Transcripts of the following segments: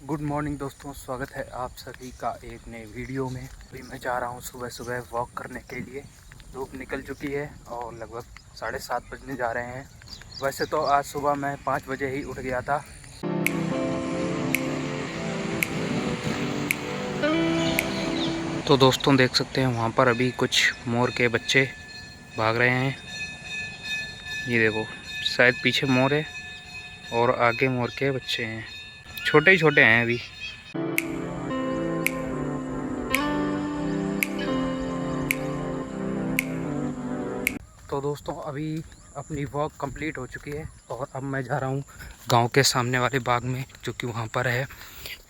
Good morning दोस्तों, स्वागत है आप सभी का एक नए वीडियो में। अभी मैं जा रहा हूँ सुबह सुबह वॉक करने के लिए। धूप निकल चुकी है और लगभग 7:30 बजने जा रहे हैं। वैसे तो आज सुबह मैं 5 बजे ही उठ गया था। तो दोस्तों देख सकते हैं वहाँ पर अभी कुछ मोर के बच्चे भाग रहे हैं। ये देखो, शायद पीछे मोर है और आगे मोर के बच्चे हैं। छोटे ही छोटे हैं अभी। तो दोस्तों अभी अपनी वॉक कंप्लीट हो चुकी है और अब मैं जा रहा हूँ गांव के सामने वाले बाग में, जो कि वहाँ पर है।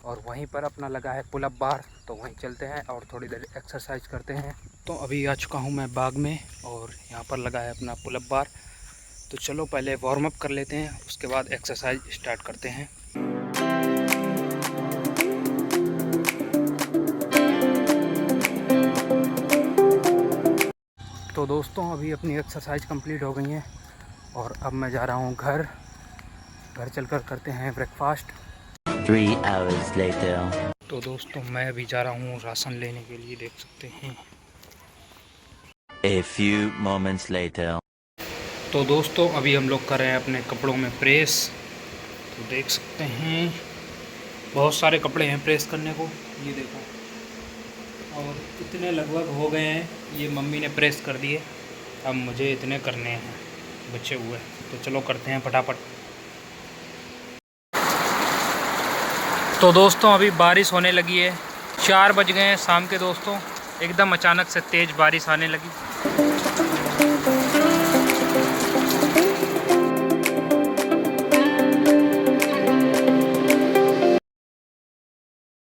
और वहीं पर अपना लगा है पुल अप बार, तो वहीं चलते हैं और थोड़ी देर एक्सरसाइज करते हैं। तो अभी आ चुका हूँ मैं बाग में और यहाँ पर लगा है अपना पुल अप बार। तो चलो पहले वार्म अप कर लेते हैं, उसके बाद एक्सरसाइज स्टार्ट करते हैं। तो दोस्तों अभी अपनी एक्सरसाइज कंप्लीट हो गई है और अब मैं जा रहा हूँ घर चलकर करते हैं ब्रेकफास्ट। 3 hours later. तो दोस्तों मैं अभी जा रहा हूँ राशन लेने के लिए, देख सकते हैं। A few moments later. तो दोस्तों अभी हम लोग कर रहे हैं अपने कपड़ों में प्रेस। तो देख सकते हैं बहुत सारे कपड़े हैं प्रेस करने को, ये देखो। और इतने लगभग हो गए हैं, ये मम्मी ने प्रेस कर दिए। अब मुझे इतने करने हैं बचे हुए, तो चलो करते हैं फटाफट। तो दोस्तों अभी बारिश होने लगी है, 4 बज गए हैं शाम के दोस्तों। एकदम अचानक से तेज़ बारिश आने लगी।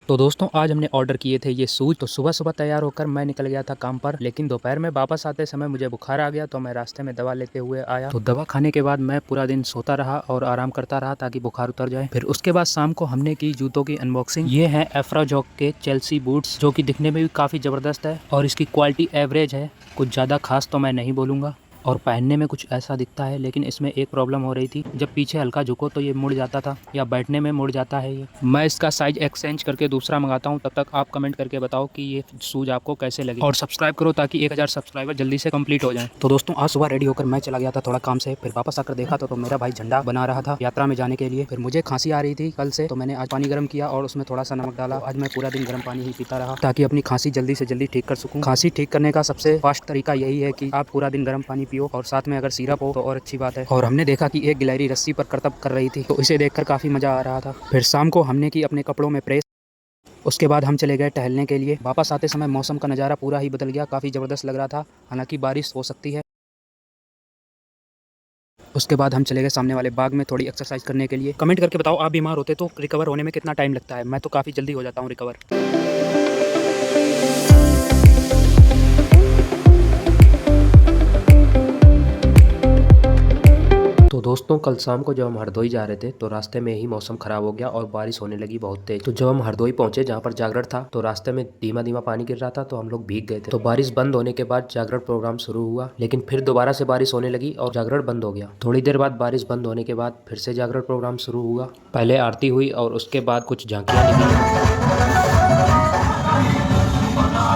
तो दोस्तों आज हमने ऑर्डर किए थे ये शूज। तो सुबह सुबह तैयार होकर मैं निकल गया था काम पर, लेकिन दोपहर में वापस आते समय मुझे बुखार आ गया। तो मैं रास्ते में दवा लेते हुए आया। तो दवा खाने के बाद मैं पूरा दिन सोता रहा और आराम करता रहा ताकि बुखार उतर जाए। फिर उसके बाद शाम को हमने की जूतों की अनबॉक्सिंग। ये है एफ्राजॉक के चेल्सी बूट्स, जो कि दिखने में भी काफ़ी ज़बरदस्त है और इसकी क्वालिटी एवरेज है। कुछ ज़्यादा खास तो मैं नहीं बोलूँगा और पहनने में कुछ ऐसा दिखता है, लेकिन इसमें एक प्रॉब्लम हो रही थी। जब पीछे हल्का झुको तो ये मुड़ जाता था या बैठने में मुड़ जाता है ये। मैं इसका साइज एक्सचेंज करके दूसरा मंगाता हूँ। तब तक आप कमेंट करके बताओ कि ये शूज़ आपको कैसे लगे और सब्सक्राइब करो ताकि 1000 सब्सक्राइबर जल्दी से कंप्लीट हो जाए। तो दोस्तों आज सुबह रेडी होकर मैं चला गया था थोड़ा काम से। फिर वापस आकर देखा तो मेरा भाई झंडा बना रहा था यात्रा में जाने के लिए। फिर मुझे खांसी आ रही थी कल से, तो मैंने आज पानी गर्म किया और उसमें थोड़ा सा नमक डाला। आज मैं पूरा दिन गर्म पानी ही पीता रहा ताकि अपनी खांसी जल्दी से जल्दी ठीक कर सकूँ। खांसी ठीक करने का सबसे फास्ट तरीका यही है कि आप पूरा दिन गर्म पानी पियो और साथ में अगर सिरप हो तो और अच्छी बात है। और हमने देखा कि एक गिलहरी रस्सी पर करतब कर रही थी, तो इसे देखकर काफ़ी मज़ा आ रहा था। फिर शाम को हमने की अपने कपड़ों में प्रेस। उसके बाद हम चले गए टहलने के लिए। वापस आते समय मौसम का नज़ारा पूरा ही बदल गया, काफ़ी ज़बरदस्त लग रहा था। हालांकि बारिश हो सकती है। उसके बाद हम चले गए सामने वाले बाग में थोड़ी एक्सरसाइज करने के लिए। कमेंट करके बताओ आप बीमार होते तो रिकवर होने में कितना टाइम लगता है। मैं तो काफ़ी जल्दी हो जाता हूँ रिकवर। तो दोस्तों कल शाम को जब हम हरदोई जा रहे थे तो रास्ते में ही मौसम खराब हो गया और बारिश होने लगी बहुत तेज। तो जब हम हरदोई पहुंचे जहां पर जागरण था, तो रास्ते में धीमा धीमा पानी गिर रहा था, तो हम लोग भीग गए थे। तो बारिश बंद होने के बाद जागरण प्रोग्राम शुरू हुआ, लेकिन फिर दोबारा से बारिश होने लगी और जागरण बंद हो गया। थोड़ी देर बाद बारिश बंद होने के बाद फिर से जागरण प्रोग्राम शुरू हुआ। पहले आरती हुई और उसके बाद कुछ झांकियां निकली।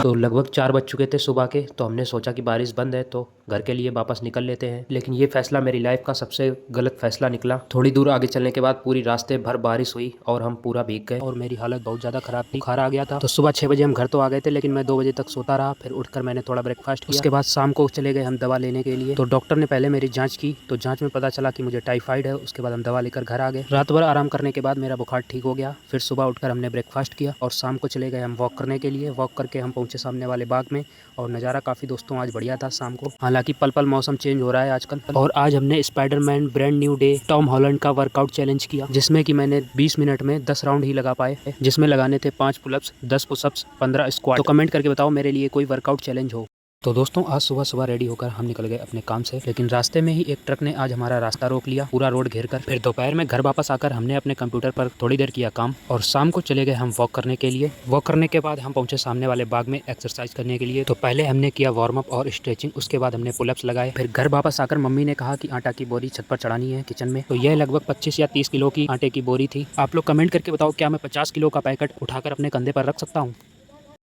तो लगभग 4 बज चुके थे सुबह के, तो हमने सोचा कि बारिश बंद है तो घर के लिए वापस निकल लेते हैं। लेकिन ये फैसला मेरी लाइफ का सबसे गलत फैसला निकला। थोड़ी दूर आगे चलने के बाद पूरी रास्ते भर बारिश हुई और हम पूरा भीग गए और मेरी हालत बहुत ज़्यादा खराब थी, बुखार आ गया था। तो सुबह 6 बजे हम घर तो आ गए थे, लेकिन मैं 2 बजे तक सोता रहा। फिर उठकर मैंने थोड़ा ब्रेकफास्ट किया। उसके बाद शाम को चले गए हम दवा लेने के लिए। तो डॉक्टर ने पहले मेरी जाँच की, तो जाँच में पता चला कि मुझे टाइफाइड है। उसके बाद हम दवा लेकर घर आ गए। रात भर आराम करने के बाद मेरा बुखार ठीक हो गया। फिर सुबह उठकर हमने ब्रेकफास्ट किया और शाम को चले गए हम वॉक करने के लिए। वॉक करके हम पहुँचे सामने वाले बाग में और नज़ारा काफ़ी दोस्तों आज बढ़िया था शाम को। हालांकि पल पल मौसम चेंज हो रहा है आजकल। और आज हमने Spiderman brand new day Tom Holland का वर्कआउट चैलेंज किया, जिसमें कि मैंने 20 मिनट में 10 राउंड ही लगा पाए, जिसमें लगाने थे 5 पुलअप्स, 10 पुशअप्स, 15 स्क्वाट। तो कमेंट करके बताओ मेरे लिए कोई वर्कआउट चैलेंज हो। तो दोस्तों आज सुबह सुबह रेडी होकर हम निकल गए अपने काम से, लेकिन रास्ते में ही एक ट्रक ने आज हमारा रास्ता रोक लिया, पूरा रोड घेर कर। फिर दोपहर में घर वापस आकर हमने अपने कंप्यूटर पर थोड़ी देर किया काम और शाम को चले गए हम वॉक करने के लिए। वॉक करने के बाद हम पहुंचे सामने वाले बाग में एक्सरसाइज करने के लिए। तो पहले हमने किया वार्म अप और स्ट्रेचिंग, उसके बाद हमने पुलअप्स लगाए। फिर घर वापस आकर मम्मी ने कहा कि आटा की बोरी छत पर चढ़ानी है किचन में। तो यह लगभग 25 या 30 किलो की आटे की बोरी थी। आप लोग कमेंट करके बताओ क्या मैं 50 किलो का पैकेट उठाकर अपने कंधे पर रख सकता हूँ।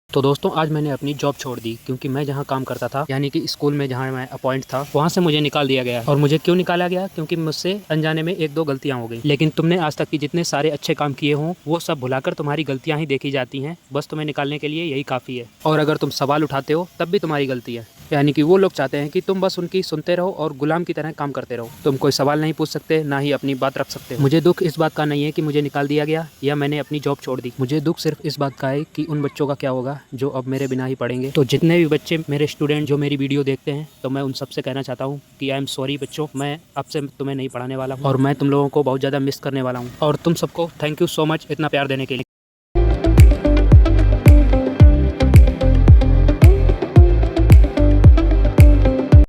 तो दोस्तों आज मैंने अपनी जॉब छोड़ दी, क्योंकि मैं जहाँ काम करता था यानी कि स्कूल में जहाँ मैं अपॉइंट था वहाँ से मुझे निकाल दिया गया। और मुझे क्यों निकाला गया? क्योंकि मुझसे अनजाने में 1-2 गलतियाँ हो गई। लेकिन तुमने आज तक की जितने सारे अच्छे काम किए हों वो सब भुलाकर तुम्हारी गलतियाँ ही देखी जाती हैं। बस तुम्हें निकालने के लिए यही काफ़ी है। और अगर तुम सवाल उठाते हो तब भी तुम्हारी गलती है। यानी कि वो लोग चाहते हैं कि तुम बस उनकी सुनते रहो और गुलाम की तरह काम करते रहो। तुम कोई सवाल नहीं पूछ सकते, ना ही अपनी बात रख सकते हो। मुझे दुख इस बात का नहीं है कि मुझे निकाल दिया गया या मैंने अपनी जॉब छोड़ दी। मुझे दुख सिर्फ इस बात का है कि उन बच्चों का क्या होगा जो अब मेरे बिना ही पढ़ेंगे। तो जितने भी बच्चे मेरे स्टूडेंट जो मेरी वीडियो देखते हैं, तो मैं उन सबसे कहना चाहता हूँ कि आई एम सॉरी बच्चों, मैं अब से तुम्हें नहीं पढ़ाने वाला हूँ और मैं तुम लोगों को बहुत ज़्यादा मिस करने वाला हूँ। और तुम सबको थैंक यू सो मच इतना प्यार देने के लिए।